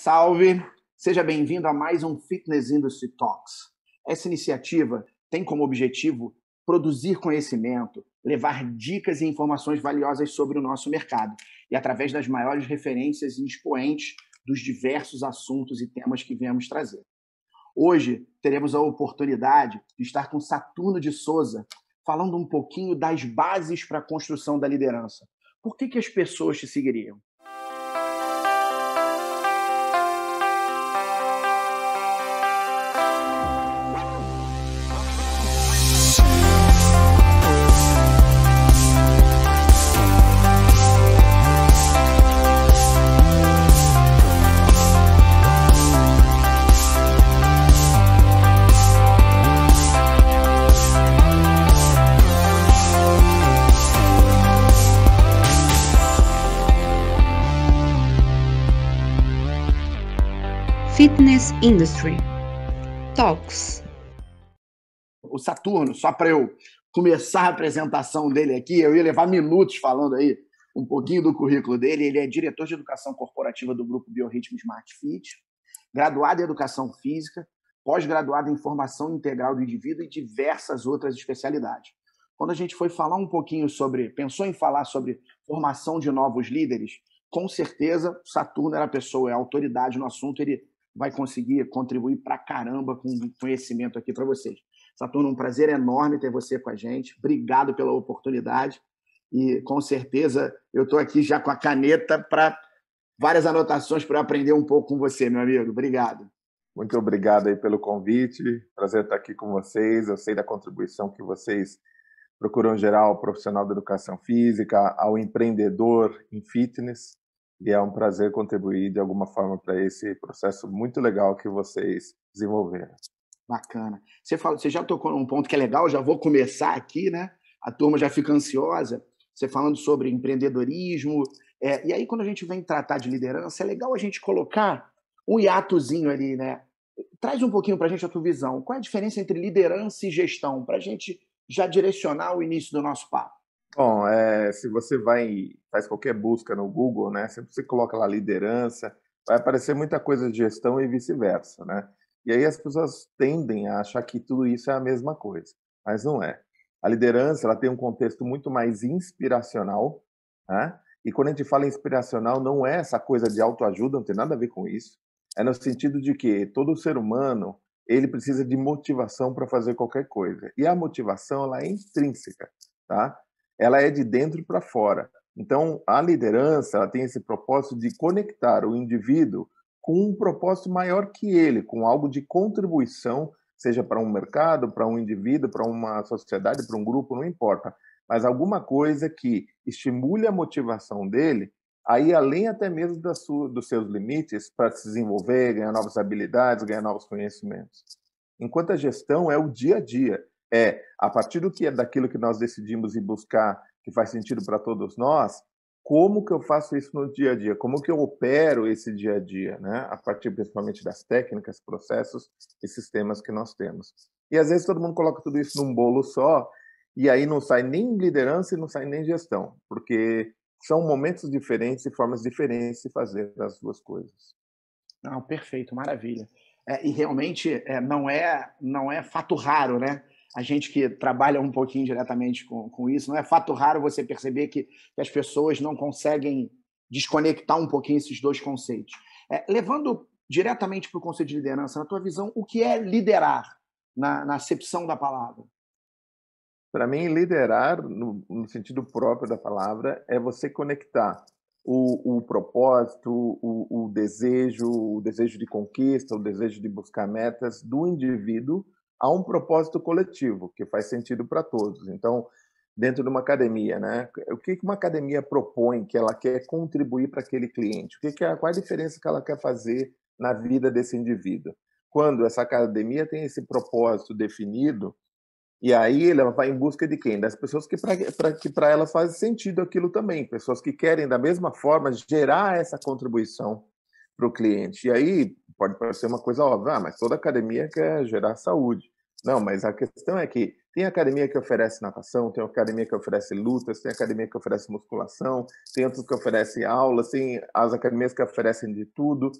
Salve! Seja bem-vindo a mais um Fitness Industry Talks. Essa iniciativa tem como objetivo produzir conhecimento, levar dicas e informações valiosas sobre o nosso mercado e através das maiores referências e expoentes dos diversos assuntos e temas que viemos trazer. Hoje teremos a oportunidade de estar com Saturno de Souza falando um pouquinho das bases para a construção da liderança. Por que as pessoas te seguiriam? Fitness Industry Talks. O Saturno, só para eu começar a apresentação dele aqui, eu ia levar minutos falando aí um pouquinho do currículo dele. Ele é diretor de educação corporativa do grupo Biorritmo Smart Fit, graduado em educação física, pós-graduado em formação integral do indivíduo e diversas outras especialidades. Quando a gente foi falar um pouquinho pensou em falar sobre formação de novos líderes, com certeza o Saturno era a pessoa, é a autoridade no assunto, ele vai conseguir contribuir pra caramba com conhecimento aqui para vocês. Saturno, um prazer enorme ter você com a gente. Obrigado pela oportunidade. E, com certeza, eu estou aqui já com a caneta para várias anotações para aprender um pouco com você, meu amigo. Obrigado. Muito obrigado aí pelo convite. Prazer estar aqui com vocês. Eu sei da contribuição que vocês procuram gerar ao profissional da educação física, ao empreendedor em fitness. E é um prazer contribuir de alguma forma para esse processo muito legal que vocês desenvolveram. Bacana. Você já tocou num ponto que é legal, já vou começar aqui, né? A turma já fica ansiosa. Você falando sobre empreendedorismo. E aí, quando a gente vem tratar de liderança, é legal a gente colocar um hiatozinho ali, né? Traz um pouquinho para a gente a tua visão. Qual é a diferença entre liderança e gestão? Para a gente já direcionar o início do nosso papo. Bom, se você faz qualquer busca no Google, né, sempre você coloca lá liderança, vai aparecer muita coisa de gestão e vice-versa, né? E aí as pessoas tendem a achar que tudo isso é a mesma coisa, mas não é. A liderança, ela tem um contexto muito mais inspiracional, né? E quando a gente fala inspiracional, não é essa coisa de autoajuda, não tem nada a ver com isso. É no sentido de que todo ser humano, ele precisa de motivação para fazer qualquer coisa. E a motivação, ela é intrínseca, tá? Ela é de dentro para fora. Então, a liderança ela tem esse propósito de conectar o indivíduo com um propósito maior que ele, com algo de contribuição, seja para um mercado, para um indivíduo, para uma sociedade, para um grupo, não importa. Mas alguma coisa que estimule a motivação dele, aí além até mesmo dos seus limites, para se desenvolver, ganhar novas habilidades, ganhar novos conhecimentos. Enquanto a gestão é o dia a dia. A partir daquilo que nós decidimos ir buscar, que faz sentido para todos nós, como que eu faço isso no dia a dia? Como que eu opero esse dia a dia, né? A partir principalmente das técnicas, processos e sistemas que nós temos. E às vezes todo mundo coloca tudo isso num bolo só, e aí não sai nem liderança e não sai nem gestão, porque são momentos diferentes e formas diferentes de fazer as duas coisas. Não, perfeito, maravilha. E realmente não é fato raro, né? A gente que trabalha um pouquinho diretamente com isso, não é fato raro você perceber que as pessoas não conseguem desconectar um pouquinho esses dois conceitos. Levando diretamente para o conceito de liderança, na tua visão, o que é liderar, na acepção da palavra? Para mim, liderar, no sentido próprio da palavra, é você conectar o propósito, o desejo de conquista, o desejo de buscar metas do indivíduo a um propósito coletivo, que faz sentido para todos. Então, dentro de uma academia, né? O que uma academia propõe que ela quer contribuir para aquele cliente? Qual é a diferença que ela quer fazer na vida desse indivíduo? Quando essa academia tem esse propósito definido, e aí ela vai em busca de quem? Das pessoas que para elas faz sentido aquilo também, pessoas que querem da mesma forma gerar essa contribuição para o cliente. E aí pode parecer uma coisa óbvia, mas toda academia quer gerar saúde. Não, mas a questão é que tem academia que oferece natação, tem academia que oferece lutas, tem academia que oferece musculação, tem outras que oferecem aulas, tem as academias que oferecem de tudo.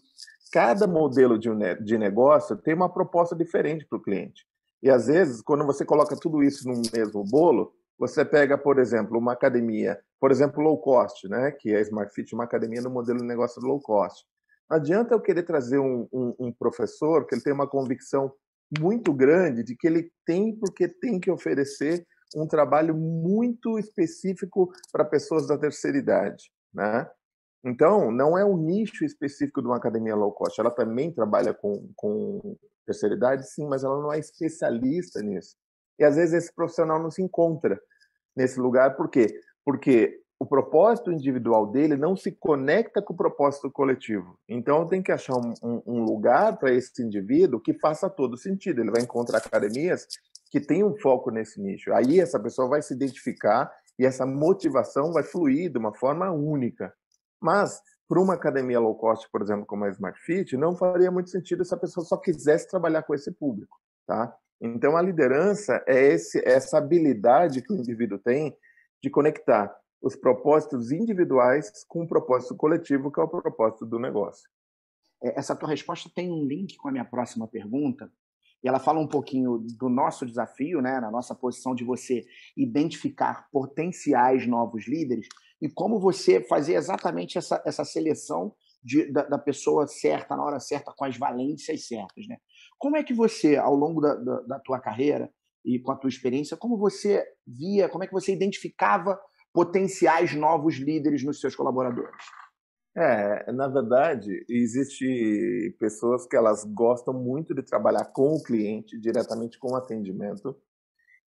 cada modelo de negócio tem uma proposta diferente para o cliente. E, às vezes, quando você coloca tudo isso num mesmo bolo, você pega, por exemplo, uma academia, por exemplo, low cost, né? Que é a Smart Fit, uma academia no modelo de negócio low cost. Não adianta eu querer trazer um professor que ele tem uma convicção muito grande de que ele tem, porque tem que oferecer um trabalho muito específico para pessoas da terceira idade, né? Então, não é um nicho específico de uma academia low cost. Ela também trabalha com terceira idade, sim, mas ela não é especialista nisso. E, às vezes, esse profissional não se encontra nesse lugar. Por quê? Porque o propósito individual dele não se conecta com o propósito coletivo. Então, tem que achar um lugar para esse indivíduo que faça todo sentido. Ele vai encontrar academias que têm um foco nesse nicho. Aí, essa pessoa vai se identificar e essa motivação vai fluir de uma forma única. Mas, para uma academia low cost, por exemplo, como a Smart Fit, não faria muito sentido se a pessoa só quisesse trabalhar com esse público, tá? Então, a liderança é essa habilidade que o indivíduo tem de conectar os propósitos individuais com o propósito coletivo, que é o propósito do negócio. Essa tua resposta tem um link com a minha próxima pergunta, e ela fala um pouquinho do nosso desafio, né, na nossa posição de você identificar potenciais novos líderes e como você fazer exatamente essa seleção da pessoa certa, na hora certa, com as valências certas, né? Como é que você, ao longo da tua carreira e com a tua experiência, como você via, como é que você identificava potenciais novos líderes nos seus colaboradores? Na verdade, existe pessoas que elas gostam muito de trabalhar com o cliente, diretamente com o atendimento,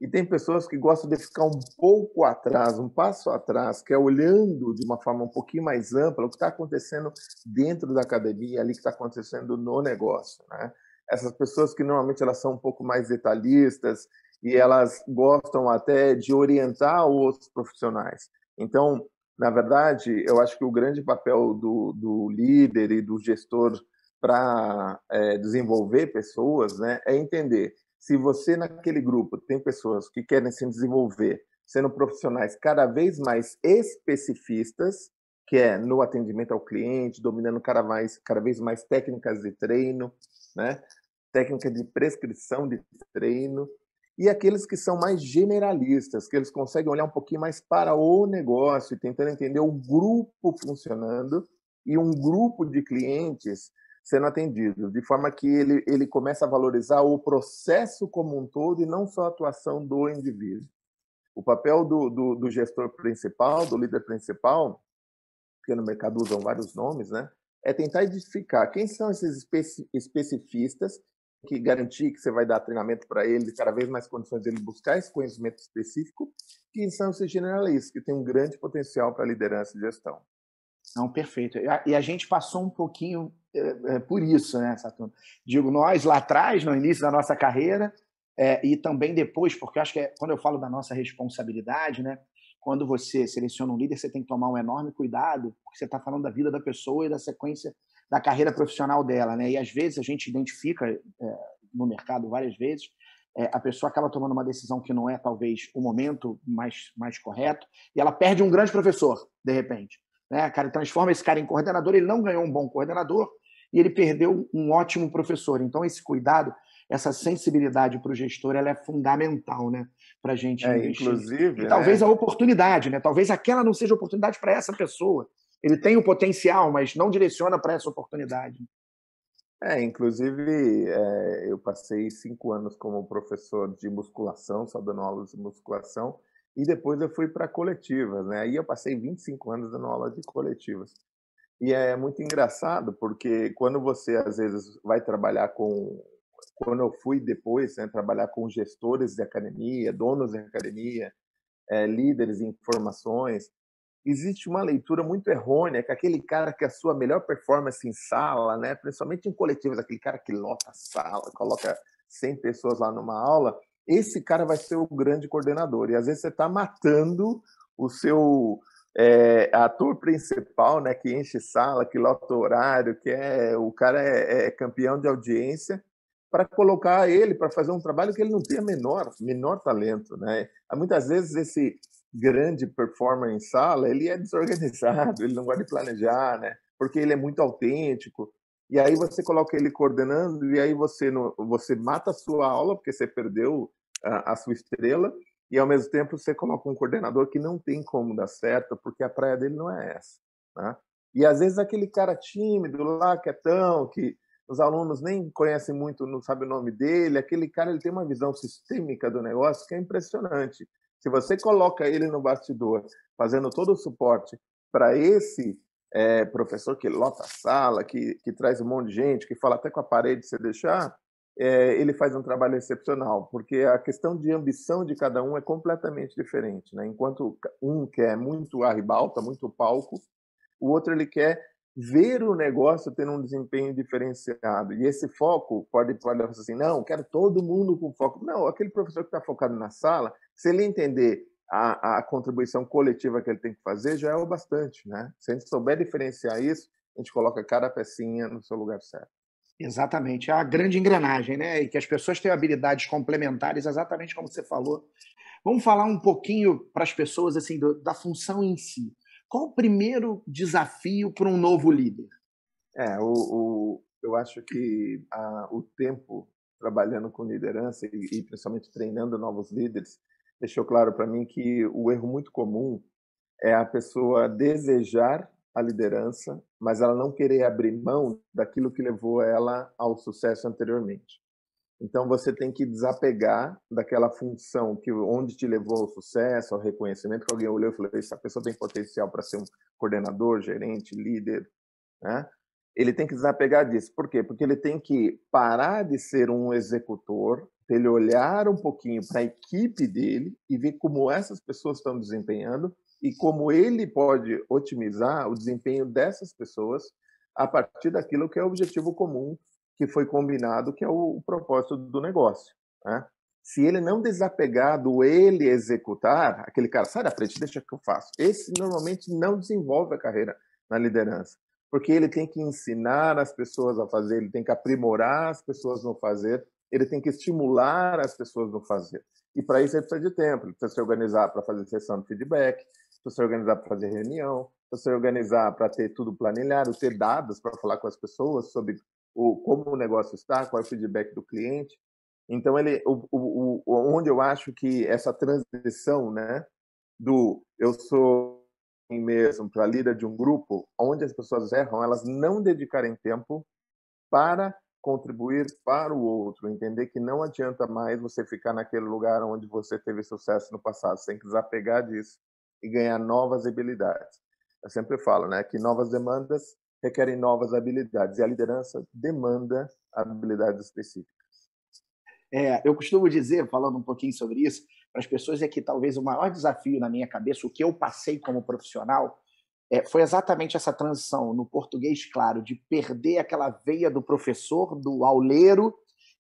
e tem pessoas que gostam de ficar um pouco atrás, um passo atrás, que é olhando de uma forma um pouquinho mais ampla o que está acontecendo dentro da academia, ali que está acontecendo no negócio, né? Essas pessoas que normalmente elas são um pouco mais detalhistas e elas gostam até de orientar outros profissionais. Então, na verdade, eu acho que o grande papel do líder e do gestor para desenvolver pessoas, né, é entender se você naquele grupo tem pessoas que querem se desenvolver sendo profissionais cada vez mais especificistas, que é no atendimento ao cliente, dominando cada vez mais técnicas de treino, né? Técnica de prescrição de treino, e aqueles que são mais generalistas, que eles conseguem olhar um pouquinho mais para o negócio, tentando entender o grupo funcionando e um grupo de clientes sendo atendido, de forma que ele começa a valorizar o processo como um todo e não só a atuação do indivíduo. O papel do gestor principal, do líder principal, que no mercado usam vários nomes, né, é tentar identificar quem são esses especificistas, que garantir que você vai dar treinamento para ele, cada vez mais condições dele buscar esse conhecimento específico, quem são esses generalistas, que têm um grande potencial para liderança e gestão. Não, perfeito. E a gente passou um pouquinho por isso, né, Saturno? Digo, nós lá atrás, no início da nossa carreira, e também depois, porque eu acho que quando eu falo da nossa responsabilidade, né, quando você seleciona um líder, você tem que tomar um enorme cuidado, porque você está falando da vida da pessoa e da sequência da carreira profissional dela, né? E às vezes a gente identifica no mercado várias vezes, a pessoa acaba tomando uma decisão que não é talvez o momento mais correto, e ela perde um grande professor, de repente. Né? Cara, transforma esse cara em coordenador, ele não ganhou um bom coordenador e ele perdeu um ótimo professor. Então, esse cuidado, essa sensibilidade para o gestor, ela é fundamental, né? Para a gente investir. Inclusive, E talvez né? a oportunidade, né? Talvez aquela não seja oportunidade para essa pessoa. Ele tem o potencial, mas não direciona para essa oportunidade. Inclusive, eu passei 5 anos como professor de musculação, só dando aulas de musculação, e depois eu fui para coletivas, né? Aí eu passei 25 anos dando aula de coletivas. E é muito engraçado, porque quando você, às vezes, vai trabalhar com... Quando eu fui depois, né, trabalhar com gestores de academia, donos de academia, líderes em formações, existe uma leitura muito errônea que aquele cara que é a sua melhor performance em sala, né, principalmente em coletivos, aquele cara que lota a sala, coloca 100 pessoas lá numa aula, esse cara vai ser o grande coordenador. E às vezes você está matando o seu ator principal, né, que enche sala, que lota horário, que o cara é campeão de audiência, para colocar ele para fazer um trabalho que ele não tem a menor talento, né? Muitas vezes esse grande performer em sala, ele é desorganizado, ele não gosta de planejar, né? Porque ele é muito autêntico. e aí você coloca ele coordenando, e aí você mata a sua aula, porque você perdeu a sua estrela, e ao mesmo tempo você coloca um coordenador que não tem como dar certo, porque a praia dele não é essa, né? E às vezes aquele cara tímido lá, quietão, que os alunos nem conhecem muito, não sabem o nome dele, aquele cara ele tem uma visão sistêmica do negócio que é impressionante. Se você coloca ele no bastidor, fazendo todo o suporte para esse professor que lota a sala, que traz um monte de gente, que fala até com a parede se deixar, ele faz um trabalho excepcional, porque a questão de ambição de cada um é completamente diferente, né? Enquanto um quer muito a ribalta, muito palco, o outro ele quer ver o negócio tendo um desempenho diferenciado. E esse foco pode falar assim, não, quero todo mundo com foco. Não, aquele professor que está focado na sala, se ele entender a contribuição coletiva que ele tem que fazer, já é o bastante, né? Se a gente souber diferenciar isso, a gente coloca cada pecinha no seu lugar certo. Exatamente, é a grande engrenagem, né? E que as pessoas têm habilidades complementares, exatamente como você falou. Vamos falar um pouquinho para as pessoas assim da função em si. Qual o primeiro desafio para um novo líder? Eu acho que o tempo trabalhando com liderança e principalmente treinando novos líderes deixou claro para mim que o erro muito comum é a pessoa desejar a liderança, mas ela não querer abrir mão daquilo que levou ela ao sucesso anteriormente. Então você tem que desapegar daquela função que onde te levou ao sucesso, ao reconhecimento, que alguém olhou e falou: essa pessoa tem potencial para ser um coordenador, gerente, líder, né? Ele tem que desapegar disso. Por quê? Porque ele tem que parar de ser um executor, ele olhar um pouquinho para a equipe dele e ver como essas pessoas estão desempenhando e como ele pode otimizar o desempenho dessas pessoas a partir daquilo que é o objetivo comum que foi combinado, que é o propósito do negócio, né? Se ele não desapegar do ele executar, aquele cara, sai da frente, deixa que eu faço. Esse normalmente não desenvolve a carreira na liderança, porque ele tem que ensinar as pessoas a fazer, ele tem que aprimorar as pessoas no fazer, ele tem que estimular as pessoas no fazer. E para isso ele precisa de tempo, ele precisa se organizar para fazer sessão de feedback, precisa se organizar para fazer reunião, precisa se organizar para ter tudo planilhado, ter dados para falar com as pessoas sobre como o negócio está, qual é o feedback do cliente. Então, onde eu acho que essa transição, né, do eu sou mesmo para líder de um grupo, onde as pessoas erram, elas não dedicarem tempo para contribuir para o outro, entender que não adianta mais você ficar naquele lugar onde você teve sucesso no passado, você tem que desapegar disso e ganhar novas habilidades. Eu sempre falo, né, que novas demandas requerem novas habilidades e a liderança demanda habilidades específicas. Eu costumo dizer, falando um pouquinho sobre isso, para as pessoas é que talvez o maior desafio na minha cabeça, o que eu passei como profissional, foi exatamente essa transição, no português claro, de perder aquela veia do professor, do auleiro,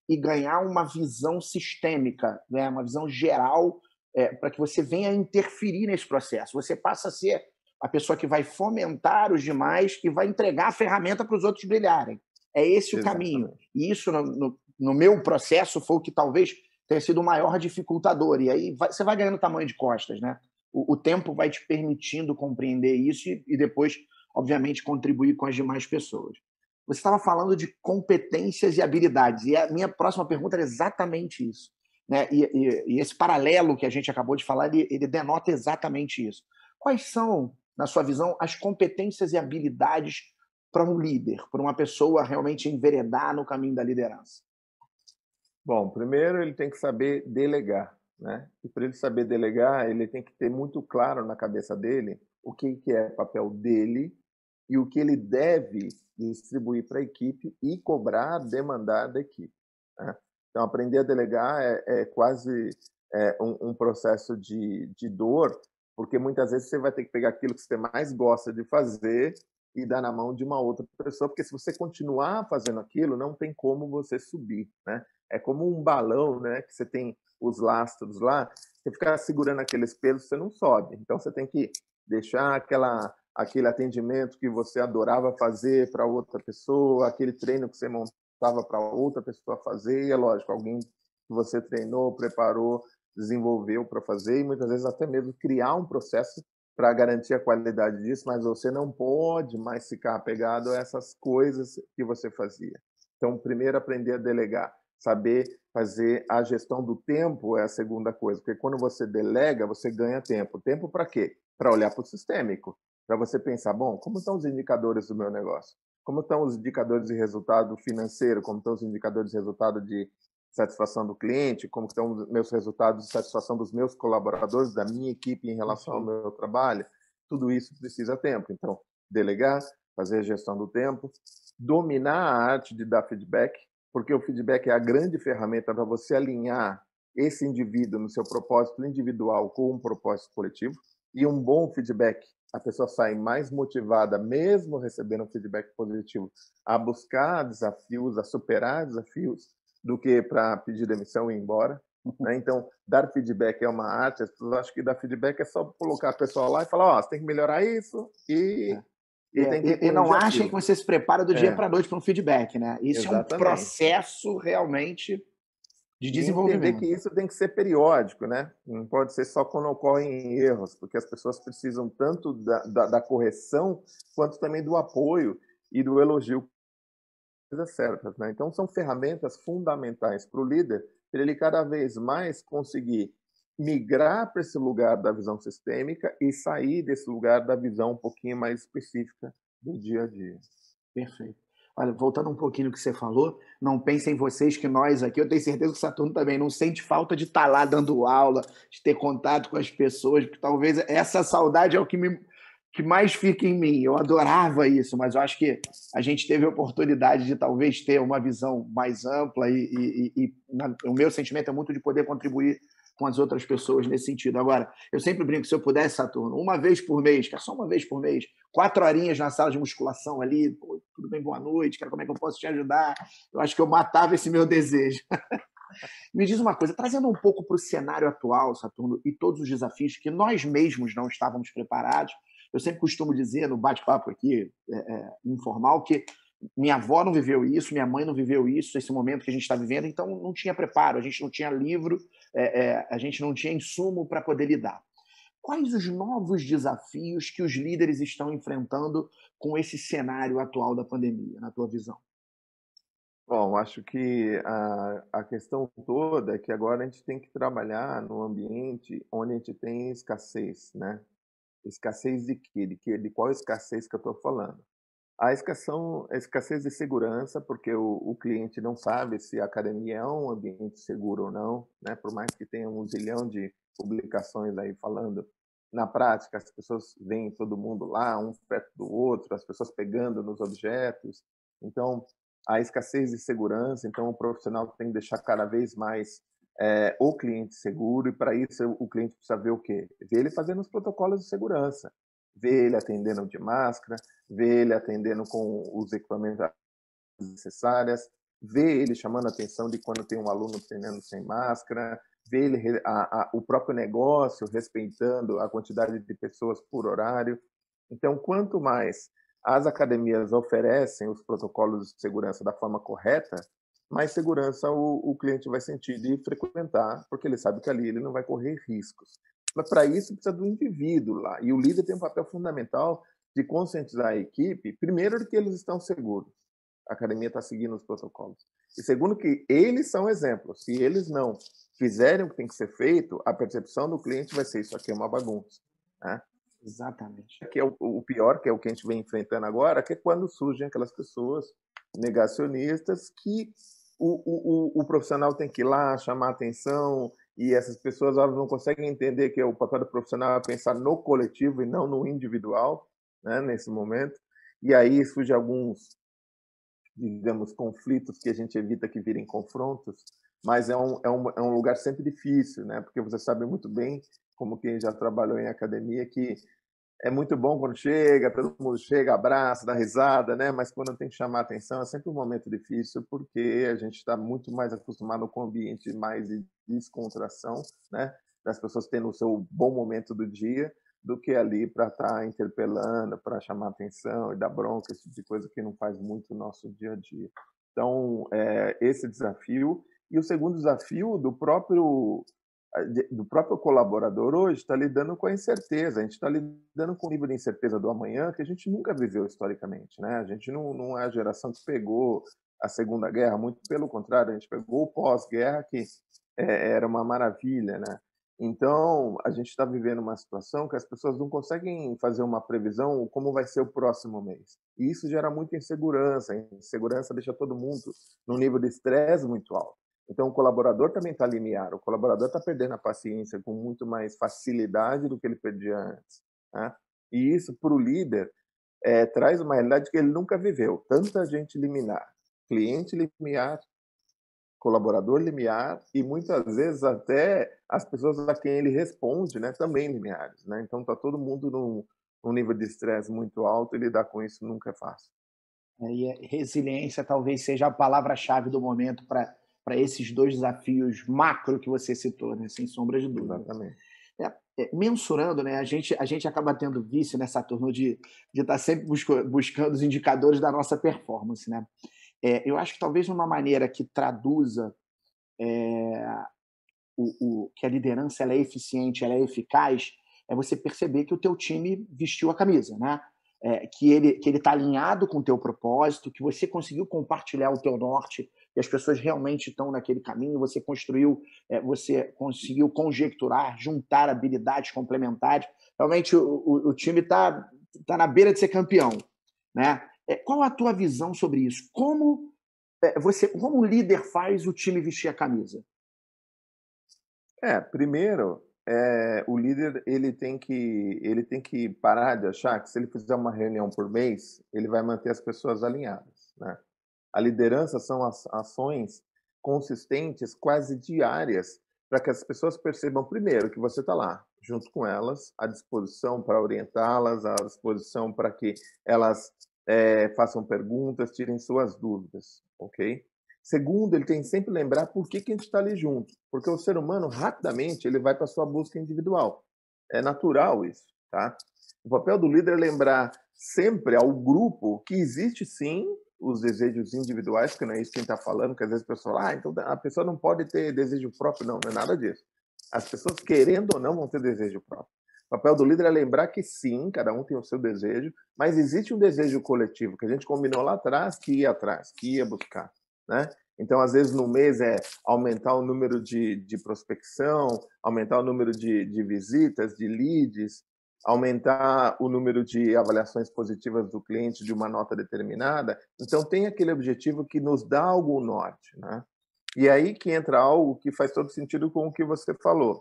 e ganhar uma visão sistêmica, né? Uma visão geral, para que você venha interferir nesse processo. Você passa a ser a pessoa que vai fomentar os demais, que vai entregar a ferramenta para os outros brilharem. É esse o caminho. E isso, no meu processo, foi o que talvez tenha sido o maior dificultador. E aí você vai ganhando tamanho de costas, né? O tempo vai te permitindo compreender isso e depois, obviamente, contribuir com as demais pessoas. Você estava falando de competências e habilidades, e a minha próxima pergunta era exatamente isso, né? E esse paralelo que a gente acabou de falar, ele denota exatamente isso. Quais são, na sua visão, as competências e habilidades para um líder, para uma pessoa realmente enveredar no caminho da liderança? Bom, primeiro ele tem que saber delegar, né? E para ele saber delegar, ele tem que ter muito claro na cabeça dele o que é papel dele e o que ele deve distribuir para a equipe e cobrar, demandar da equipe, né? Então, aprender a delegar é quase um processo de dor, porque muitas vezes você vai ter que pegar aquilo que você mais gosta de fazer e dar na mão de uma outra pessoa, porque se você continuar fazendo aquilo, não tem como você subir, né? É como um balão, né? Que você tem os lastros lá, você ficar segurando aqueles pesos, você não sobe. Então, você tem que deixar aquele atendimento que você adorava fazer para outra pessoa, aquele treino que você montava para outra pessoa fazer, e é lógico, alguém que você treinou, preparou, desenvolveu para fazer, e muitas vezes até mesmo criar um processo para garantir a qualidade disso, mas você não pode mais ficar apegado a essas coisas que você fazia. Então, primeiro, aprender a delegar, saber fazer a gestão do tempo é a segunda coisa, porque quando você delega, você ganha tempo. Tempo para quê? Para olhar para o sistêmico, para você pensar, bom, como estão os indicadores do meu negócio? Como estão os indicadores de resultado financeiro? Como estão os indicadores de resultado de satisfação do cliente? Como estão os meus resultados de satisfação dos meus colaboradores, da minha equipe em relação ao meu trabalho? Tudo isso precisa tempo. Então, delegar, fazer a gestão do tempo, dominar a arte de dar feedback, porque o feedback é a grande ferramenta para você alinhar esse indivíduo no seu propósito individual com um propósito coletivo. E um bom feedback, a pessoa sai mais motivada, mesmo recebendo um feedback positivo, a buscar desafios, a superar desafios, do que para pedir demissão e ir embora. Né? Então, dar feedback é uma arte. As pessoas acham que dar feedback é só colocar a pessoa lá e falar: ó, você tem que melhorar isso e tem que E não corrigir achem que aquilo. você se prepara do dia para a noite para um feedback, né? Isso é um Exatamente. processo realmente de E entender desenvolvimento. que isso tem que ser periódico, né? Não pode ser só quando ocorrem erros, porque as pessoas precisam tanto da correção quanto também do apoio e do elogio, coisas certas, né? Então são ferramentas fundamentais para o líder, para ele cada vez mais conseguir migrar para esse lugar da visão sistêmica e sair desse lugar da visão um pouquinho mais específica do dia a dia. Perfeito. Olha, voltando um pouquinho no que você falou, não pensem vocês que nós aqui, eu tenho certeza que o Saturno também não sente falta de estar lá dando aula, de ter contato com as pessoas, porque talvez essa saudade é o que mais fica em mim. Eu adorava isso, mas eu acho que a gente teve a oportunidade de talvez ter uma visão mais ampla o meu sentimento é muito de poder contribuir com as outras pessoas nesse sentido. Agora, eu sempre brinco, se eu pudesse, Saturno, uma vez por mês, que é só uma vez por mês, 4 horinhas na sala de musculação ali, pô, tudo bem, boa noite, cara, como é que eu posso te ajudar? Eu acho que eu matava esse meu desejo. Me diz uma coisa, trazendo um pouco para o cenário atual, Saturno, e todos os desafios que nós mesmos não estávamos preparados, eu sempre costumo dizer no bate-papo aqui, informal, que minha avó não viveu isso, minha mãe não viveu isso, esse momento que a gente está vivendo, então não tinha preparo, a gente não tinha livro, a gente não tinha insumo para poder lidar. Quais os novos desafios que os líderes estão enfrentando com esse cenário atual da pandemia, na tua visão? Bom, acho que a questão toda é que agora a gente tem que trabalhar num ambiente onde a gente tem escassez, né? Escassez de quê? De qual escassez que eu estou falando? A escassez de segurança, porque o cliente não sabe se a academia é um ambiente seguro ou não, né? Por mais que tenha um zilhão de publicações aí falando, na prática as pessoas veem todo mundo lá, um perto do outro, as pessoas pegando nos objetos. Então, a escassez de segurança, então o profissional tem que deixar cada vez mais o cliente seguro, e para isso o cliente precisa ver o quê? Ver ele fazendo os protocolos de segurança, ver ele atendendo de máscara, ver ele atendendo com os equipamentos necessários, ver ele chamando a atenção de quando tem um aluno treinando sem máscara, ver ele, o próprio negócio respeitando a quantidade de pessoas por horário. Então, quanto mais as academias oferecem os protocolos de segurança da forma correta, mais segurança o cliente vai sentir de frequentar, porque ele sabe que ali ele não vai correr riscos. Mas para isso precisa do indivíduo lá. E o líder tem um papel fundamental de conscientizar a equipe, primeiro, de que eles estão seguros. A academia está seguindo os protocolos. E segundo, que eles são exemplos. Se eles não fizerem o que tem que ser feito, a percepção do cliente vai ser: isso aqui é uma bagunça. Né? Exatamente. Que é o pior, que é o que a gente vem enfrentando agora, que é quando surgem aquelas pessoas negacionistas que o profissional tem que ir lá chamar atenção, e essas pessoas elas não conseguem entender que o papel do profissional é pensar no coletivo e não no individual, né, nesse momento. E aí surgem alguns, digamos, conflitos que a gente evita que virem confrontos, mas é um lugar sempre difícil, né? Porque você sabe muito bem, como quem já trabalhou em academia, que é muito bom quando chega, todo mundo chega, abraça, dá risada, né? Mas quando tem que chamar atenção é sempre um momento difícil, porque a gente está muito mais acostumado com um ambiente mais de descontração, né? Das pessoas tendo o seu bom momento do dia, do que ali para estar interpelando, para chamar atenção e dar bronca, esse tipo de coisa que não faz muito o nosso dia a dia. Então, esse desafio. E o segundo desafio do próprio do próprio colaborador hoje está lidando com a incerteza, a gente está lidando com um nível de incerteza do amanhã que a gente nunca viveu historicamente, né? A gente não é a geração que pegou a Segunda Guerra, muito pelo contrário, a gente pegou o pós-guerra que era uma maravilha, né? Então, a gente está vivendo uma situação que as pessoas não conseguem fazer uma previsão como vai ser o próximo mês. E isso gera muita insegurança. A insegurança deixa todo mundo num nível de estresse muito alto. Então, o colaborador também está limiar. O colaborador está perdendo a paciência com muito mais facilidade do que ele perdia antes, né? E isso, para o líder, traz uma realidade que ele nunca viveu. Tanta gente liminar, cliente limiar, colaborador limiar e muitas vezes até as pessoas a quem ele responde, né, também limiares, né? Então está todo mundo num nível de estresse muito alto e lidar com isso nunca é fácil. E resiliência talvez seja a palavra-chave do momento para esses dois desafios macro que você citou, né? Sem sombra de dúvida. Exatamente. Mensurando, né? A gente acaba tendo vício nessa turma de estar sempre buscando os indicadores da nossa performance, né? Eu acho que talvez uma maneira que traduza que a liderança ela é eficiente, ela é eficaz, é você perceber que o teu time vestiu a camisa, né? Que ele está alinhado com o teu propósito, que você conseguiu compartilhar o teu norte, que as pessoas realmente estão naquele caminho, você conseguiu conjecturar, juntar habilidades complementares. Realmente o time está na beira de ser campeão, né? Qual a tua visão sobre isso? Como um líder faz o time vestir a camisa? Primeiro, o líder ele tem que parar de achar que se ele fizer uma reunião por mês, ele vai manter as pessoas alinhadas, né? A liderança são as ações consistentes, quase diárias, para que as pessoas percebam, primeiro, que você está lá, junto com elas, à disposição para orientá-las, à disposição para que elas façam perguntas, tirem suas dúvidas, ok? Segundo, ele tem que sempre lembrar por que a gente está ali junto, porque o ser humano, rapidamente, ele vai para a sua busca individual. É natural isso, tá? O papel do líder é lembrar sempre ao grupo que existe, sim, os desejos individuais, que não é isso que a gente está falando, que às vezes a pessoa fala, então a pessoa não pode ter desejo próprio. Não, não é nada disso. As pessoas, querendo ou não, vão ter desejo próprio. O papel do líder é lembrar que sim, cada um tem o seu desejo, mas existe um desejo coletivo que a gente combinou lá atrás, que ia buscar, né? Então, às vezes, no mês é aumentar o número de prospecção, aumentar o número de visitas, de leads, aumentar o número de avaliações positivas do cliente de uma nota determinada. Então, tem aquele objetivo que nos dá algum norte, né? E aí que entra algo que faz todo sentido com o que você falou.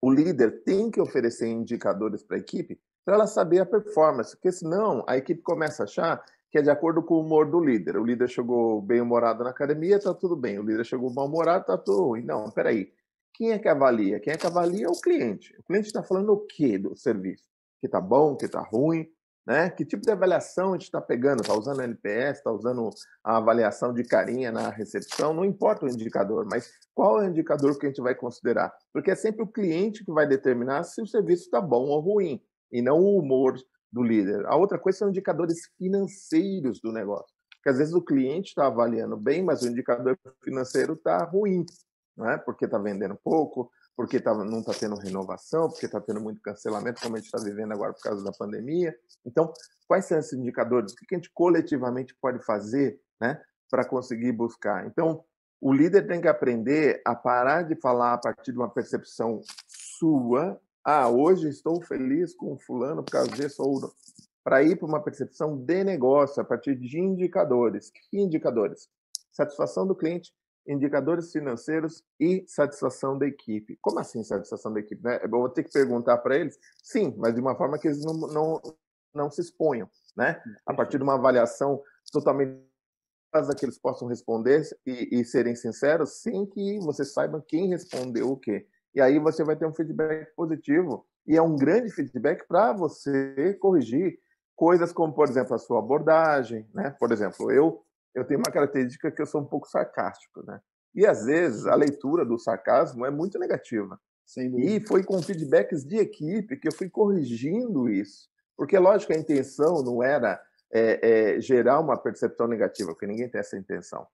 O líder tem que oferecer indicadores para a equipe para ela saber a performance, porque senão a equipe começa a achar que é de acordo com o humor do líder. O líder chegou bem-humorado na academia, está tudo bem. O líder chegou mal-humorado, está tudo ruim. Não, peraí. Quem é que avalia? Quem é que avalia é o cliente. O cliente está falando o quê do serviço? Que está bom, que está ruim, né? Que tipo de avaliação a gente está pegando? Está usando NPS, está usando a avaliação de carinha na recepção? Não importa o indicador, mas qual é o indicador que a gente vai considerar? Porque é sempre o cliente que vai determinar se o serviço está bom ou ruim, e não o humor do líder. A outra coisa são indicadores financeiros do negócio. Porque às vezes o cliente está avaliando bem, mas o indicador financeiro está ruim, não é? Porque está vendendo pouco, porque não está tendo renovação, porque está tendo muito cancelamento, como a gente está vivendo agora por causa da pandemia. Então, quais são esses indicadores? O que a gente coletivamente pode fazer, né, para conseguir buscar? Então, o líder tem que aprender a parar de falar a partir de uma percepção sua. Hoje estou feliz com fulano por causa disso ou não. Para ir para uma percepção de negócio a partir de indicadores. Que indicadores? Satisfação do cliente, indicadores financeiros e satisfação da equipe. Como assim satisfação da equipe? Né? Eu vou ter que perguntar para eles? Sim, mas de uma forma que eles não se exponham, né? A partir de uma avaliação totalmente que eles possam responder e serem sinceros, sem que você saiba quem respondeu o quê. E aí você vai ter um feedback positivo, e é um grande feedback para você corrigir coisas como, por exemplo, a sua abordagem, né? Por exemplo, eu tenho uma característica que eu sou um pouco sarcástico, né? E às vezes a leitura do sarcasmo é muito negativa. E foi com feedbacks de equipe que eu fui corrigindo isso. Porque, lógico, a intenção não era gerar uma percepção negativa, porque ninguém tem essa intenção.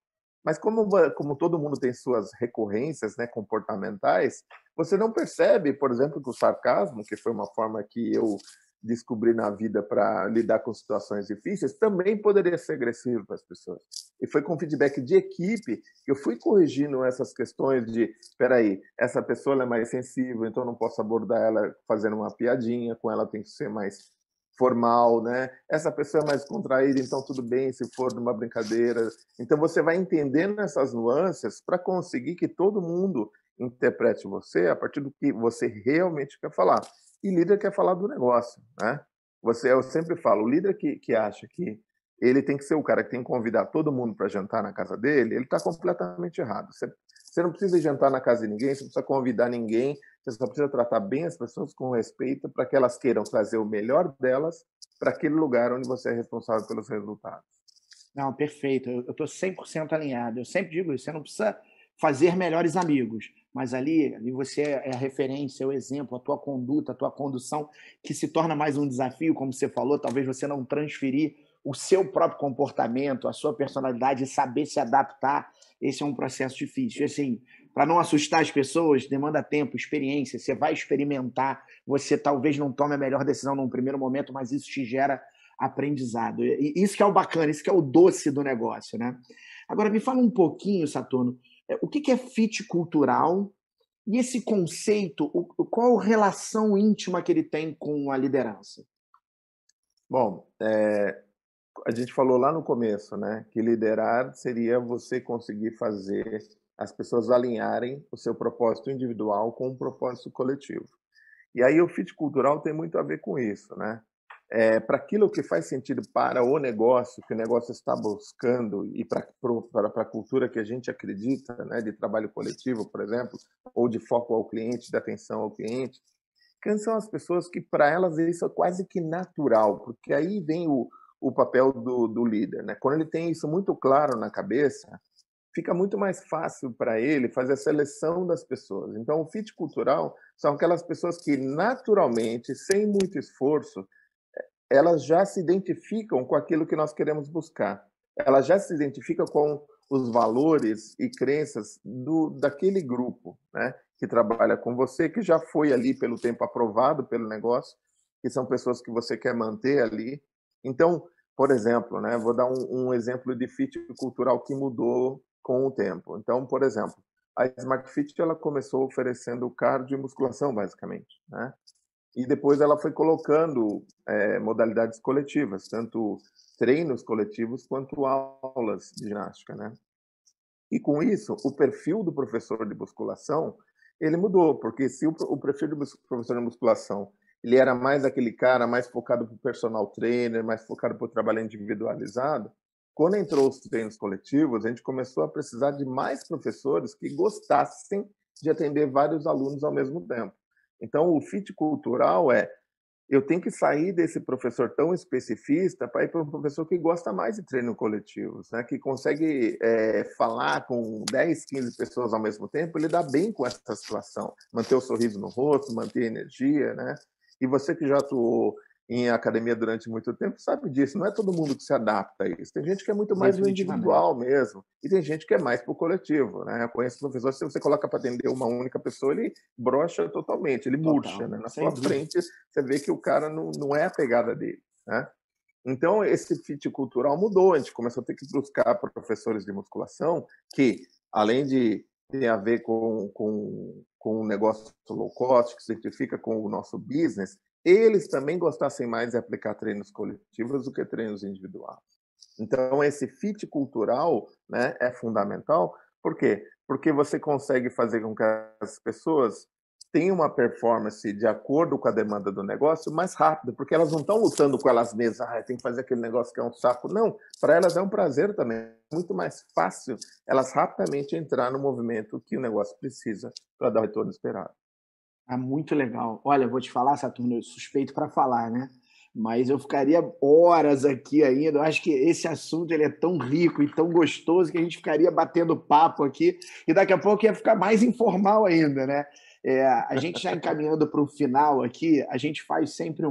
Mas como todo mundo tem suas recorrências, né, comportamentais, você não percebe, por exemplo, que o sarcasmo, que foi uma forma que eu descobri na vida para lidar com situações difíceis, também poderia ser agressivo para as pessoas. E foi com feedback de equipe que eu fui corrigindo essas questões de, espera aí, essa pessoa ela é mais sensível, então eu não posso abordar ela fazendo uma piadinha, com ela tem que ser mais formal, né? Essa pessoa é mais contraída, então tudo bem se for numa brincadeira. Então você vai entendendo essas nuances para conseguir que todo mundo interprete você a partir do que você realmente quer falar. E líder quer falar do negócio, né? Eu sempre falo, o líder que acha que ele tem que ser o cara que tem que convidar todo mundo para jantar na casa dele, ele está completamente errado. Você não precisa jantar na casa de ninguém, você não precisa convidar ninguém, você só precisa tratar bem as pessoas com respeito para que elas queiram trazer o melhor delas para aquele lugar onde você é responsável pelos resultados. Não, perfeito. Eu estou 100% alinhado. Eu sempre digo isso, você não precisa fazer melhores amigos, mas ali você é a referência, é o exemplo, a tua conduta, a tua condução, que se torna mais um desafio, como você falou, talvez você não transferir o seu próprio comportamento, a sua personalidade e saber se adaptar. Esse é um processo difícil. E, assim, para não assustar as pessoas, demanda tempo, experiência, você vai experimentar, você talvez não tome a melhor decisão num primeiro momento, mas isso te gera aprendizado. E isso que é o bacana, isso que é o doce do negócio, né? Agora, me fala um pouquinho, Saturno, o que é fit cultural e esse conceito, qual a relação íntima que ele tem com a liderança? Bom, a gente falou lá no começo, né, que liderar seria você conseguir fazer as pessoas alinharem o seu propósito individual com o propósito coletivo. E aí o fit cultural tem muito a ver com isso, né? Para aquilo que faz sentido para o negócio, que o negócio está buscando, e para a cultura que a gente acredita, né, de trabalho coletivo, por exemplo, ou de foco ao cliente, de atenção ao cliente, quem são as pessoas que, para elas, isso é quase que natural, porque aí vem o papel do líder, né? Quando ele tem isso muito claro na cabeça, fica muito mais fácil para ele fazer a seleção das pessoas. Então, o fit cultural são aquelas pessoas que, naturalmente, sem muito esforço, elas já se identificam com aquilo que nós queremos buscar. Elas já se identificam com os valores e crenças daquele grupo, né, que trabalha com você, que já foi ali pelo tempo aprovado pelo negócio, que são pessoas que você quer manter ali. Então, por exemplo, né, vou dar um exemplo de fit cultural que mudou com o tempo. Então, por exemplo, a Smart Fit ela começou oferecendo cardio e musculação, basicamente, né? E depois ela foi colocando modalidades coletivas, tanto treinos coletivos quanto aulas de ginástica, né? E com isso, o perfil do professor de musculação, ele mudou, porque se o perfil do professor de musculação, ele era mais aquele cara mais focado para o personal trainer, mais focado para o trabalho individualizado, quando entrou os treinos coletivos, a gente começou a precisar de mais professores que gostassem de atender vários alunos ao mesmo tempo. Então, o fit cultural eu tenho que sair desse professor tão especificista para ir para um professor que gosta mais de treino coletivos, né? Que consegue falar com 10, 15 pessoas ao mesmo tempo, ele dá bem com essa situação, manter o sorriso no rosto, manter a energia, né? E você que já atuou em academia durante muito tempo sabe disso, não é todo mundo que se adapta a isso. Tem gente que é muito mais no Definitivamente. individual mesmo, e tem gente que é mais para o coletivo, né? Eu conheço professores, se você coloca para atender uma única pessoa, ele brocha totalmente, ele murcha, Total, né? Na sem sua dúvida. frente, você vê que o cara não é a pegada dele, né? Então, esse fit cultural mudou, a gente começou a ter que buscar professores de musculação que, além de ter a ver com um negócio low cost, que se identifica com o nosso business, eles também gostassem mais de aplicar treinos coletivos do que treinos individuais. Então, esse fit cultural, né, é fundamental. Por quê? Porque você consegue fazer com que as pessoas tenham uma performance de acordo com a demanda do negócio mais rápida, porque elas não estão lutando com elas mesmas, tem que fazer aquele negócio que é um saco. Não, para elas é um prazer também. É muito mais fácil elas rapidamente entrar no movimento que o negócio precisa para dar o retorno esperado. Muito legal. Olha, vou te falar, Saturno, eu suspeito para falar, né? Mas eu ficaria horas aqui ainda. Eu acho que esse assunto ele é tão rico e tão gostoso que a gente ficaria batendo papo aqui e daqui a pouco ia ficar mais informal ainda, né? A gente já encaminhando para o final aqui, a gente faz sempre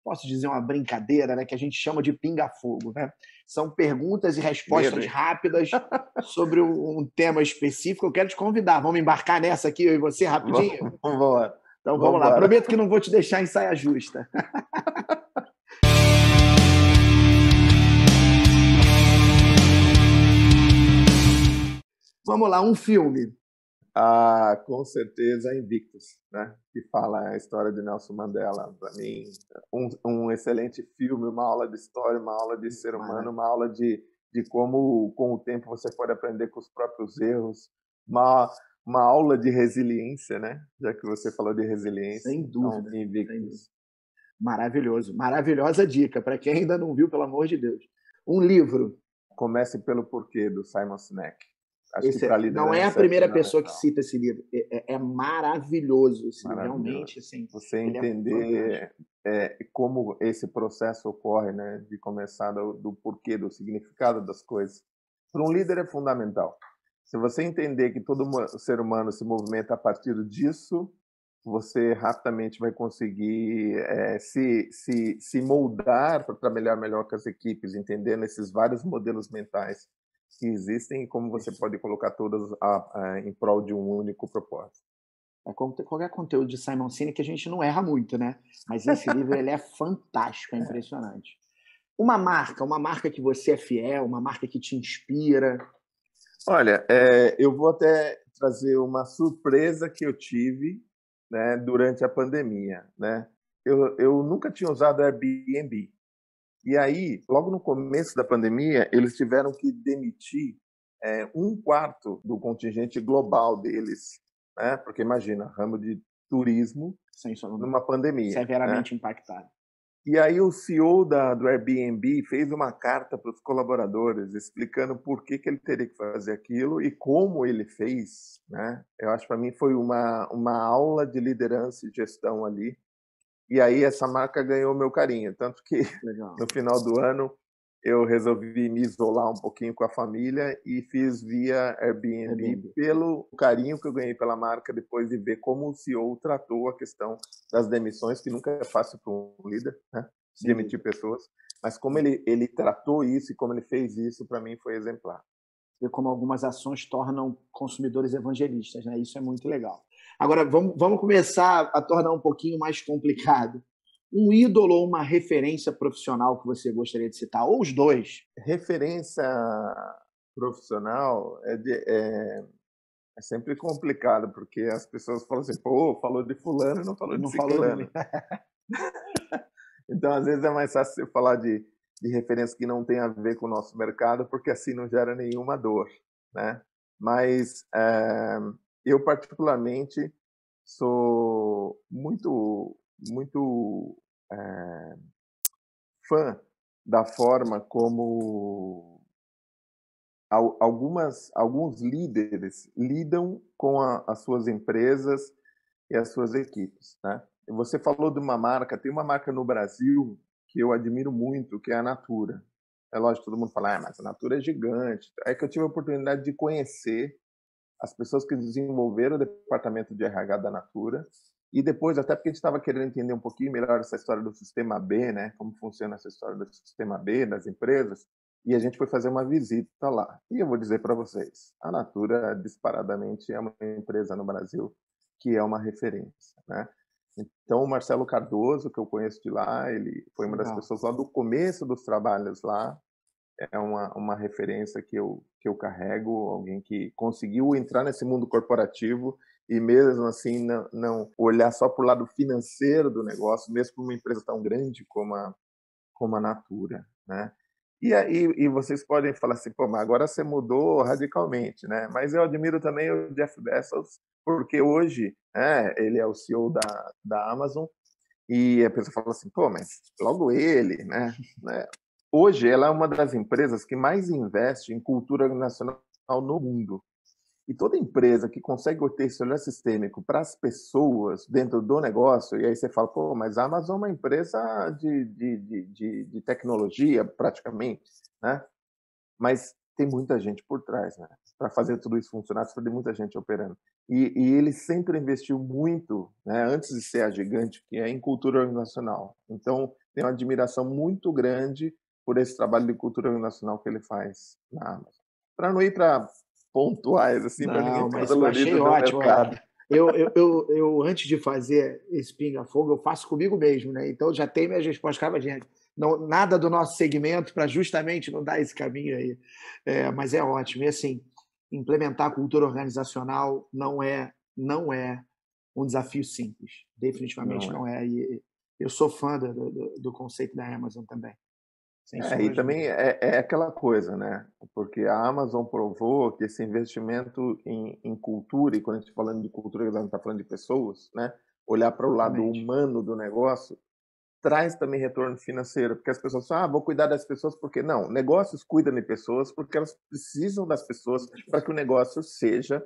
posso dizer uma brincadeira, né? Que a gente chama de pinga-fogo, né? São perguntas e respostas Medo, hein? rápidas sobre um tema específico. Eu quero te convidar. Vamos embarcar nessa aqui, eu e você, rapidinho? Vamos embora. Então Vamos vamos lá. embora. Prometo que não vou te deixar em saia justa. Vamos lá, um filme. Com certeza, Invictus, né? Que fala a história de Nelson Mandela. Para mim, um excelente filme, uma aula de história, uma aula de ser humano, uma aula de como, com o tempo, você pode aprender com os próprios erros, uma aula de resiliência, né? Já que você falou de resiliência. Sem dúvida. Então, Invictus. Maravilhoso. Maravilhosa dica. Para quem ainda não viu, pelo amor de Deus. Um livro. Comece pelo Porquê, do Simon Sinek. Acho que não é a primeira pessoa que cita esse livro. É maravilhoso esse livro, realmente. Assim, você entender como esse processo ocorre, né? De começar do porquê, do significado das coisas. Para um líder é fundamental. Se você entender que todo ser humano se movimenta a partir disso, você rapidamente vai conseguir se moldar para trabalhar melhor com as equipes, entendendo esses vários modelos mentais que existem e como você pode colocar todas em prol de um único propósito. Qualquer conteúdo de Simon Sinek que a gente não erra muito, né? Mas esse livro ele é fantástico, é impressionante. Uma marca que você é fiel, uma marca que te inspira. Olha, eu vou até trazer uma surpresa que eu tive, né, durante a pandemia, né? Eu nunca tinha usado Airbnb. E aí, logo no começo da pandemia, eles tiveram que demitir um quarto do contingente global deles, né? Porque imagina, ramo de turismo numa pandemia. Severamente né? impactado. E aí o CEO do Airbnb fez uma carta para os colaboradores explicando por que ele teria que fazer aquilo e como ele fez, né? Eu acho que para mim foi uma aula de liderança e gestão ali. E aí essa marca ganhou meu carinho, tanto que no final do ano eu resolvi me isolar um pouquinho com a família e fiz via Airbnb pelo carinho que eu ganhei pela marca depois de ver como o CEO tratou a questão das demissões, que nunca é fácil para um líder, né? Demitir pessoas, mas como ele tratou isso e como ele fez isso, para mim foi exemplar. Ver como algumas ações tornam consumidores evangelistas, né? Isso é muito legal. Agora, vamos começar a tornar um pouquinho mais complicado. Um ídolo ou uma referência profissional que você gostaria de citar? Ou os dois? Referência profissional é sempre complicado, porque as pessoas falam assim, pô, falou de fulano e não falou de ciclano. Então, às vezes, é mais fácil você falar de referência que não tem a ver com o nosso mercado, porque assim não gera nenhuma dor, né? Mas eu, particularmente, sou muito fã da forma como alguns líderes lidam com as suas empresas e as suas equipes, né? Você falou de uma marca, tem uma marca no Brasil que eu admiro muito, que é a Natura. É lógico, todo mundo fala, mas a Natura é gigante. É que eu tive a oportunidade de conhecer as pessoas que desenvolveram o departamento de RH da Natura e depois, até porque a gente estava querendo entender um pouquinho melhor essa história do Sistema B, né? Como funciona essa história do Sistema B, das empresas, e a gente foi fazer uma visita lá. E eu vou dizer para vocês, a Natura, disparadamente, é uma empresa no Brasil que é uma referência, né? Então, o Marcelo Cardoso, que eu conheço de lá, ele foi uma das pessoas lá do começo dos trabalhos lá, é uma referência que eu carrego, alguém que conseguiu entrar nesse mundo corporativo e mesmo assim não olhar só para o lado financeiro do negócio, mesmo para uma empresa tão grande como a Natura, né? E vocês podem falar assim, pô, mas agora você mudou radicalmente, né? Mas eu admiro também o Jeff Bezos, porque hoje ele é o CEO da Amazon e a pessoa fala assim, pô, mas logo ele, né? Hoje ela é uma das empresas que mais investe em cultura nacional no mundo. E toda empresa que consegue ter esse olhar sistêmico para as pessoas dentro do negócio, e aí você fala, pô, mas a Amazon é uma empresa de tecnologia, praticamente, né? Mas tem muita gente por trás, né? Para fazer tudo isso funcionar, precisa de muita gente operando. E ele sempre investiu muito, né, antes de ser a gigante, que é em cultura organizacional. Então, tem uma admiração muito grande por esse trabalho de cultura organizacional que ele faz na Amazon. Para não ir para pontuais, assim, para ninguém Não, ficar mas eu achei dolorido no ótimo. mercado. Eu, antes de fazer esse pinga-fogo, eu faço comigo mesmo, né? Então já tem minhas respostas cravadinhas. Não, nada do nosso segmento para justamente não dar esse caminho aí. Mas é ótimo. E assim, implementar a cultura organizacional não é um desafio simples. Definitivamente Não é. não é. E eu sou fã do conceito da Amazon também, sem E sombra de também dúvida. é aquela coisa, né? Porque a Amazon provou que esse investimento em cultura, e quando a gente está falando de cultura, a gente está falando de pessoas, né? Olhar para o lado Exatamente. humano do negócio, traz também retorno financeiro, porque as pessoas falam, vou cuidar das pessoas, porque não, negócios cuidam de pessoas porque elas precisam das pessoas para que o negócio seja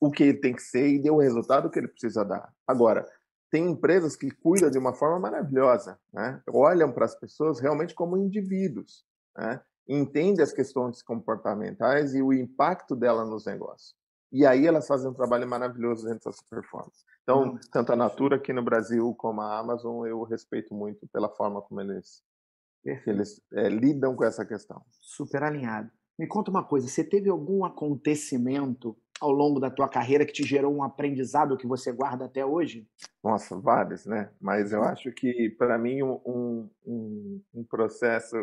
o que ele tem que ser e dê o resultado que ele precisa dar. Agora, tem empresas que cuidam de uma forma maravilhosa, né? Olham para as pessoas realmente como indivíduos, né? Entendem as questões comportamentais e o impacto dela nos negócios. E aí elas fazem um trabalho maravilhoso dentro dessa performance. Então, Não, tanto a Natura aqui no Brasil como a Amazon, eu respeito muito pela forma como perfeito. lidam com essa questão. Super alinhado. Me conta uma coisa, você teve algum acontecimento ao longo da tua carreira que te gerou um aprendizado que você guarda até hoje? Nossa, vários, né? Mas eu Uhum. acho que, para mim, um processo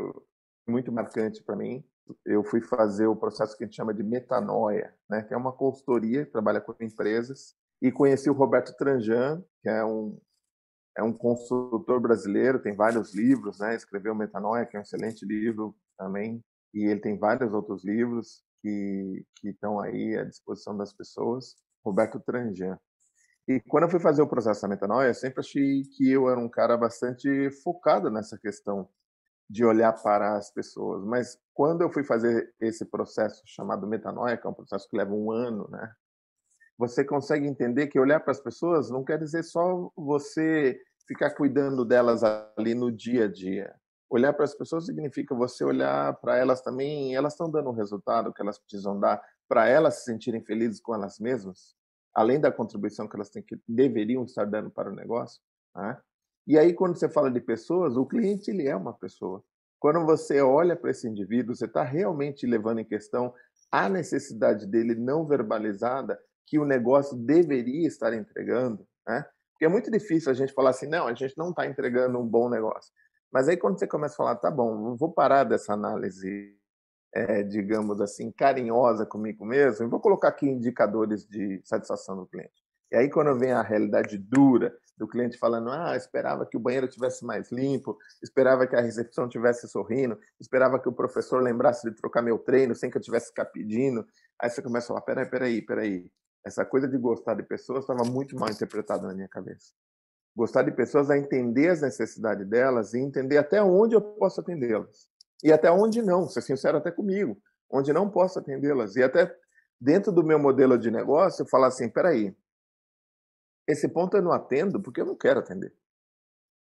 muito marcante para mim, eu fui fazer o processo que a gente chama de metanoia, né? Que é uma consultoria que trabalha com empresas, e conheci o Roberto Tranjan, que é um consultor brasileiro, tem vários livros, né? Escreveu Metanoia, que é um excelente livro também, e ele tem vários outros livros que estão aí à disposição das pessoas. Roberto Tranjan. E quando eu fui fazer o processo da metanoia, eu sempre achei que eu era um cara bastante focado nessa questão de olhar para as pessoas. Mas quando eu fui fazer esse processo chamado metanoia, que é um processo que leva um ano, né? Você consegue entender que olhar para as pessoas não quer dizer só você ficar cuidando delas ali no dia a dia. Olhar para as pessoas significa você olhar para elas também, elas estão dando o resultado que elas precisam dar para elas se sentirem felizes com elas mesmas, além da contribuição que elas deveriam estar dando para o negócio, né? E aí, quando você fala de pessoas, o cliente ele é uma pessoa. Quando você olha para esse indivíduo, você está realmente levando em questão a necessidade dele não verbalizada que o negócio deveria estar entregando, né? Porque é muito difícil a gente falar assim, não, a gente não está entregando um bom negócio. Mas aí quando você começa a falar, tá bom, vou parar dessa análise, digamos assim, carinhosa comigo mesmo, e vou colocar aqui indicadores de satisfação do cliente. E aí quando vem a realidade dura do cliente falando, esperava que o banheiro tivesse mais limpo, esperava que a recepção tivesse sorrindo, esperava que o professor lembrasse de trocar meu treino sem que eu tivesse que ficar pedindo. Aí você começa a falar, peraí. Essa coisa de gostar de pessoas estava muito mal interpretada na minha cabeça. Gostar de pessoas é entender as necessidades delas e entender até onde eu posso atendê-las. E até onde não, ser sincero até comigo, onde não posso atendê-las. E até dentro do meu modelo de negócio, eu falar assim, peraí, esse ponto eu não atendo porque eu não quero atender.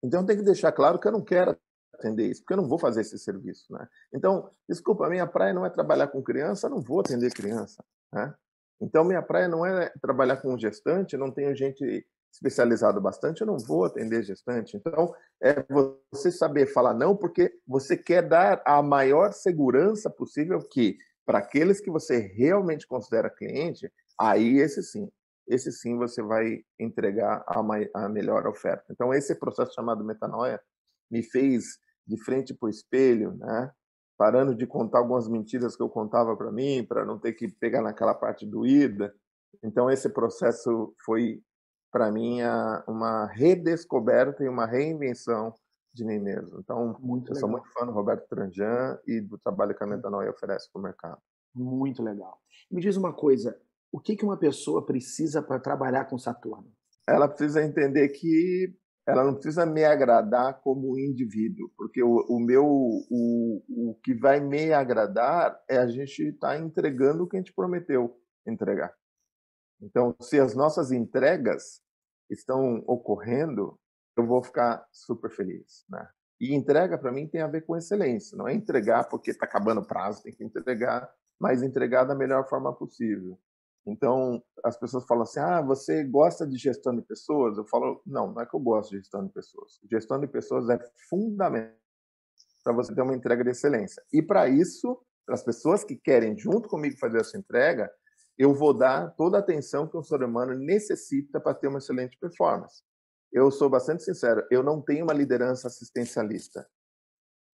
Então tem que deixar claro que eu não quero atender isso, porque eu não vou fazer esse serviço, né? Então, desculpa, a minha praia não é trabalhar com criança, eu não vou atender criança, né? Então minha praia não é trabalhar com gestante, eu não tenho gente especializado bastante, eu não vou atender gestante. Então, é você saber falar não, porque você quer dar a maior segurança possível que para aqueles que você realmente considera cliente, aí esse sim você vai entregar a melhor oferta. Então, esse processo chamado metanoia me fez de frente para o espelho, né? Parando de contar algumas mentiras que eu contava para mim, para não ter que pegar naquela parte doída. Então, esse processo foi, para mim, uma redescoberta e uma reinvenção de mim mesmo. Então, Muito eu sou legal. muito fã do Roberto Tranjan e do trabalho que a Metanoia oferece para o mercado. Muito legal. Me diz uma coisa, o que uma pessoa precisa para trabalhar com Saturno? Ela precisa entender que ela não precisa me agradar como indivíduo, porque o que vai me agradar é a gente estar entregando o que a gente prometeu entregar. Então, se as nossas entregas estão ocorrendo, eu vou ficar super feliz, né? E entrega para mim tem a ver com excelência, não é entregar porque está acabando o prazo, tem que entregar, mas entregar da melhor forma possível. Então, as pessoas falam assim: você gosta de gestão de pessoas? Eu falo: não é que eu gosto de gestão de pessoas. Gestão de pessoas é fundamental para você ter uma entrega de excelência. E para isso, para as pessoas que querem junto comigo fazer essa entrega, eu vou dar toda a atenção que um ser humano necessita para ter uma excelente performance. Eu sou bastante sincero, eu não tenho uma liderança assistencialista.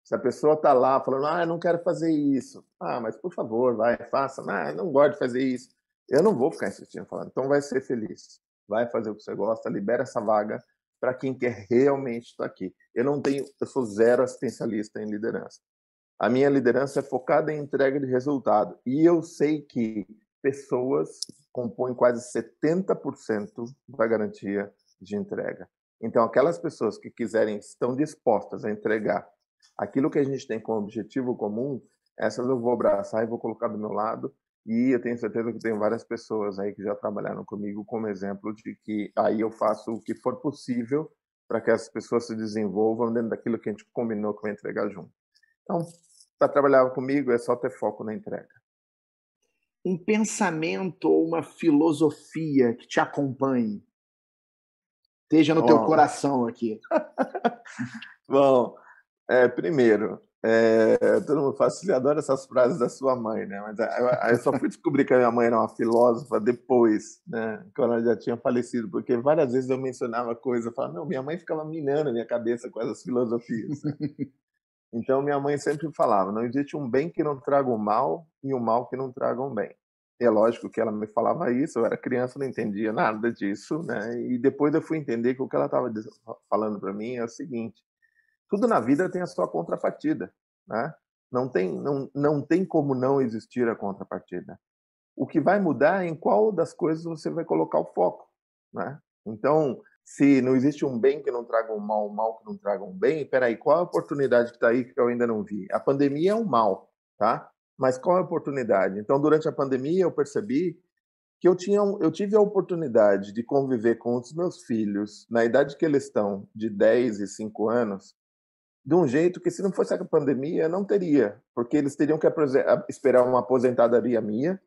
Se a pessoa está lá falando, eu não quero fazer isso. Mas por favor, vai, faça. Eu não gosto de fazer isso. Eu não vou ficar insistindo, falando. Então vai ser feliz. Vai fazer o que você gosta, libera essa vaga para quem quer realmente estar aqui. Eu sou zero assistencialista em liderança. A minha liderança é focada em entrega de resultado. E eu sei que pessoas compõem quase 70% da garantia de entrega. Então, aquelas pessoas que estão dispostas a entregar aquilo que a gente tem como objetivo comum, essas eu vou abraçar e vou colocar do meu lado. E eu tenho certeza que tem várias pessoas aí que já trabalharam comigo como exemplo de que aí eu faço o que for possível para que as pessoas se desenvolvam dentro daquilo que a gente combinou que vai entregar junto. Então, para trabalhar comigo é só ter foco na entrega. Um pensamento ou uma filosofia que te acompanhe, esteja no teu coração aqui. Bom, primeiro, todo mundo fala, você adora essas frases da sua mãe, né? Mas eu só fui descobrir que a minha mãe era uma filósofa depois, né? Quando ela já tinha falecido, porque várias vezes eu mencionava coisas, eu falava, não, minha mãe ficava minando a minha cabeça com essas filosofias. Né? Então, minha mãe sempre falava, não existe um bem que não traga o mal e um mal que não traga um bem. É lógico que ela me falava isso, eu era criança, não entendia nada disso, né? E depois eu fui entender que o que ela estava falando para mim é o seguinte, tudo na vida tem a sua contrapartida, né? Não tem como não existir a contrapartida. O que vai mudar é em qual das coisas você vai colocar o foco, né? Então, se não existe um bem que não traga um mal que não traga um bem, peraí, qual a oportunidade que está aí que eu ainda não vi? A pandemia é um mal, tá? Mas qual é a oportunidade? Então, durante a pandemia, eu percebi que eu tive a oportunidade de conviver com os meus filhos, na idade que eles estão, de 10 e 5 anos, de um jeito que, se não fosse a pandemia, não teria, porque eles teriam que esperar uma aposentadoria minha,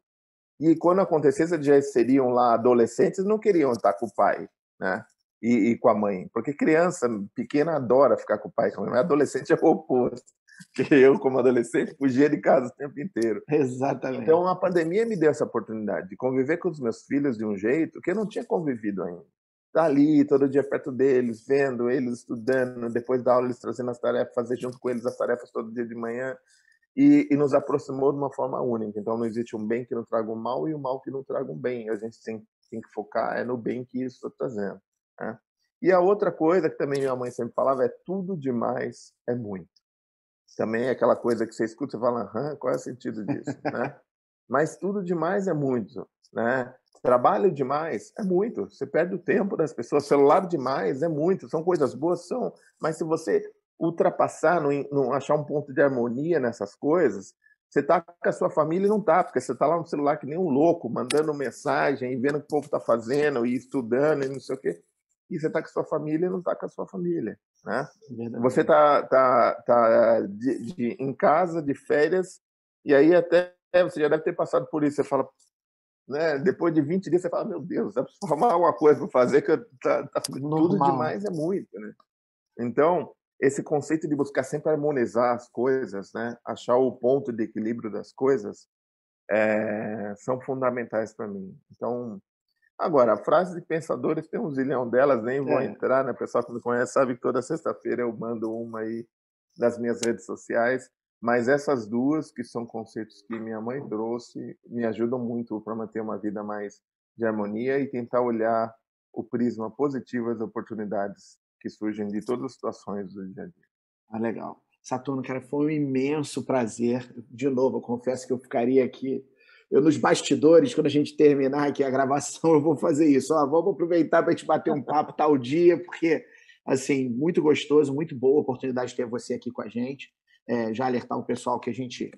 e quando acontecesse, eles já seriam lá adolescentes, não queriam estar com o pai, né? E com a mãe, porque criança pequena adora ficar com o pai e com a mãe, mas adolescente é o oposto, que eu, como adolescente, fugia de casa o tempo inteiro. Exatamente. Então, a pandemia me deu essa oportunidade de conviver com os meus filhos de um jeito que eu não tinha convivido ainda. Tá ali, todo dia perto deles, vendo eles estudando, depois da aula eles trazendo as tarefas, fazer junto com eles as tarefas todo dia de manhã, e nos aproximou de uma forma única. Então, não existe um bem que não traga um mal e um mal que não traga um bem. A gente tem que focar no bem que isso está trazendo. Né? E a outra coisa que também minha mãe sempre falava é tudo demais é muito. Também é aquela coisa que você escuta e fala, qual é o sentido disso? Né? Mas tudo demais é muito. Né? Trabalho demais é muito. Você perde o tempo das pessoas. Celular demais é muito. São coisas boas, são. Mas se você ultrapassar, não achar um ponto de harmonia nessas coisas, você está com a sua família e não está, porque você está lá no celular que nem um louco, mandando mensagem e vendo o que o povo está fazendo e estudando e não sei o quê. E você está com a sua família e não está com a sua família. Né? Você está em casa, de férias, e aí até você já deve ter passado por isso. Você fala, né, depois de 20 dias, você fala, meu Deus, eu preciso arrumar alguma coisa para fazer, que tudo demais é muito. Né? Então, esse conceito de buscar sempre harmonizar as coisas, né, achar o ponto de equilíbrio das coisas, são fundamentais para mim. Então, agora, a frase de pensadores tem um zilhão delas, nem vou entrar, né? O pessoal que me conhece sabe que toda sexta-feira eu mando uma aí nas minhas redes sociais, mas essas duas, que são conceitos que minha mãe trouxe, me ajudam muito para manter uma vida mais de harmonia e tentar olhar o prisma positivo das oportunidades que surgem de todas as situações do dia a dia. Legal. Saturno, cara, foi um imenso prazer. De novo, eu confesso que eu ficaria aqui nos bastidores, quando a gente terminar aqui a gravação, eu vou fazer isso. Vamos aproveitar para a gente bater um papo tal dia, porque, assim, muito gostoso, muito boa oportunidade de ter você aqui com a gente. Já alertar o pessoal que a gente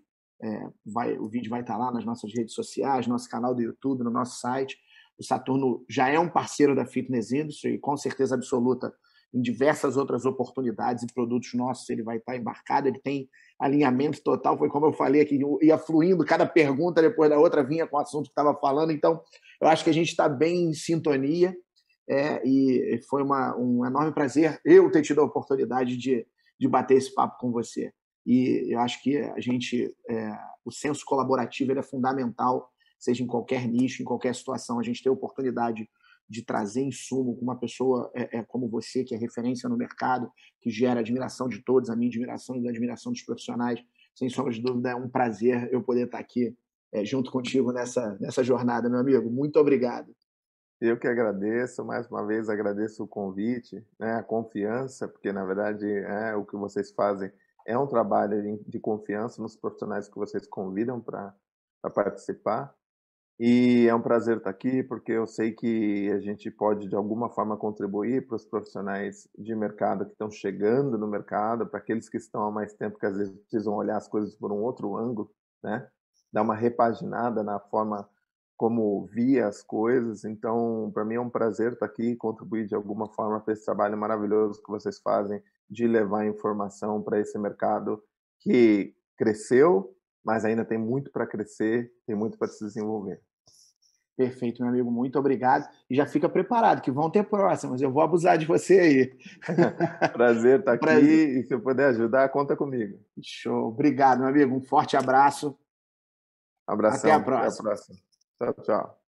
o vídeo vai estar lá nas nossas redes sociais, no nosso canal do YouTube, no nosso site. O Saturno já é um parceiro da Fitness Industry e, com certeza absoluta, em diversas outras oportunidades e produtos nossos ele vai estar embarcado, ele tem alinhamento total, foi como eu falei aqui, ia fluindo, cada pergunta depois da outra vinha com o assunto que estava falando, então eu acho que a gente está bem em sintonia, e foi um enorme prazer eu ter tido a oportunidade de bater esse papo com você. e eu acho que o senso colaborativo ele é fundamental, seja em qualquer nicho, em qualquer situação. A gente ter a oportunidade de trazer insumo com uma pessoa como você, que é referência no mercado, que gera admiração de todos, a minha admiração e a admiração dos profissionais. Sem sombra de dúvida, é um prazer eu poder estar aqui junto contigo nessa jornada, meu amigo. Muito obrigado. Eu que agradeço, mais uma vez agradeço o convite, né, a confiança, porque na verdade o que vocês fazem é um trabalho de confiança nos profissionais que vocês convidam para participar. E é um prazer estar aqui, porque eu sei que a gente pode, de alguma forma, contribuir para os profissionais de mercado que estão chegando no mercado, para aqueles que estão há mais tempo, que às vezes precisam olhar as coisas por um outro ângulo, né? Dar uma repaginada na forma como via as coisas. Então, para mim é um prazer estar aqui e contribuir de alguma forma para esse trabalho maravilhoso que vocês fazem de levar informação para esse mercado que cresceu, mas ainda tem muito para crescer, tem muito para se desenvolver. Perfeito, meu amigo, muito obrigado. E já fica preparado, que vão ter próximas. Eu vou abusar de você aí. Prazer estar aqui, Prazer. e se eu puder ajudar, conta comigo. Show. Obrigado, meu amigo. Um forte abraço. Abração, Até a até a próxima. próxima. Tchau, tchau.